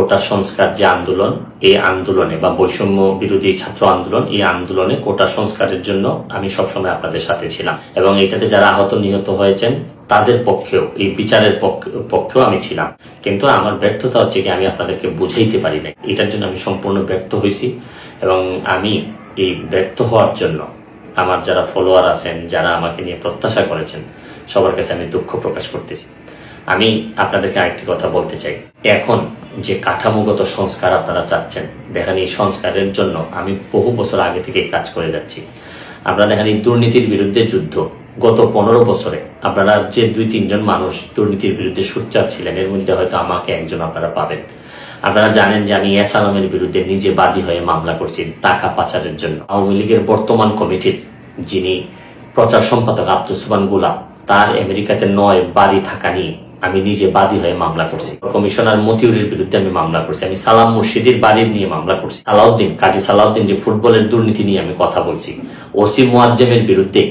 কোটা সংস্কার যে আন্দোলন, এই আন্দোলনে বা বৈষম্য বিরোধী ছাত্র আন্দোলন, এই আন্দোলনে কোটা সংস্কারের জন্য আমি সবসময় আপনাদের সাথে ছিলাম এবং এটাতে যারা আহত নিহত হয়েছেন তাদের পক্ষেও, এই বিচারের পক্ষেও আমি ছিলাম। কিন্তু আমার ব্যর্থতা হচ্ছে কি আমি আপনাদেরকে বুঝাইতে পারি না, এটার জন্য আমি সম্পূর্ণ ব্যর্থ হয়েছি এবং আমি এই ব্যর্থ হওয়ার জন্য আমার যারা ফলোয়ার আছেন, যারা আমাকে নিয়ে প্রত্যাশা করেছেন, সবার কাছে আমি দুঃখ প্রকাশ করতেছি। আমি আপনাদেরকে আরেকটি কথা বলতে চাই, এখন যে কাঠামোগত সংস্কার আপনারা চাচ্ছেন, দেখেন এই সংস্কারের জন্য আমি বহু বছর আগে থেকে কাজ করে যাচ্ছি। আপনারা দেখেন এই দুর্নীতির বিরুদ্ধে যুদ্ধ গত 15 বছরে আপনারা যে 2-3 জন মানুষ দুর্নীতির বিরুদ্ধে সোচ্চার ছিলেন, এর মধ্যে হয়তো আমাকে একজন আপনারা পাবেন। আপনারা জানেন যে আমি এস আলমের বিরুদ্ধে নিজে বাদী হয়ে মামলা করছি টাকা পাচারের জন্য। আওয়ামী লীগের বর্তমান কমিটির যিনি প্রচার সম্পাদক আব্দুস সুবহান গোলাপ, তার আমেরিকাতে 9 বাড়ি থাকা নিয়ে আমি নিজে বাদী হয়ে মামলা করছি। কমিশনার মতিউরের বিরুদ্ধে আমি মামলা করছি। আমি সালাম মুর্শিদের বাড়ির নিয়ে মামলা করছি। কাজী সালাউদ্দিন যে ফুটবলের দুর্নীতি নিয়ে আমি কথা বলছি। ওসি মুয়াজ্জেমের বিরুদ্ধে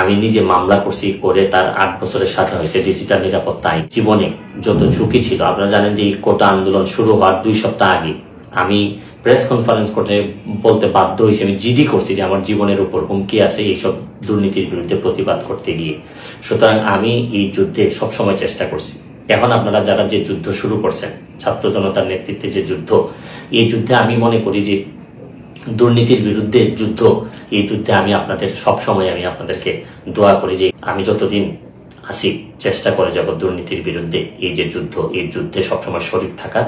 আমি নিজে মামলা করছি, করে তার 8 বছরের সাজা হয়েছে। ডিজিটাল নিরাপত্তা আইন। জীবনে যত ঝুঁকি ছিল, আপনারা জানেন যে এই কোটা আন্দোলন শুরু হওয়ার 2 সপ্তাহ আগে আমি প্রেস কনফারেন্স করে বলতে বাধ্য হয়েছি, আমি জিডি করছি যে আমার জীবনের উপর হুমকি আছে এইসব দুর্নীতির বিরুদ্ধে প্রতিবাদ করতে গিয়ে। সুতরাং আমি এই যুদ্ধে সবসময় চেষ্টা করছি। এখন আপনারা যারা যে যুদ্ধ শুরু করছেন, ছাত্র জনতার নেতৃত্বে যে যুদ্ধ, এই যুদ্ধে আমি মনে করি যে দুর্নীতির বিরুদ্ধে যুদ্ধ, এই যুদ্ধে আমি আপনাদের সবসময় আমি আপনাদেরকে দোয়া করি যে আমি যতদিন আসি চেষ্টা করে যাব দুর্নীতির বিরুদ্ধে এই যে যুদ্ধ, এই যুদ্ধে সবসময় শরীক থাকার।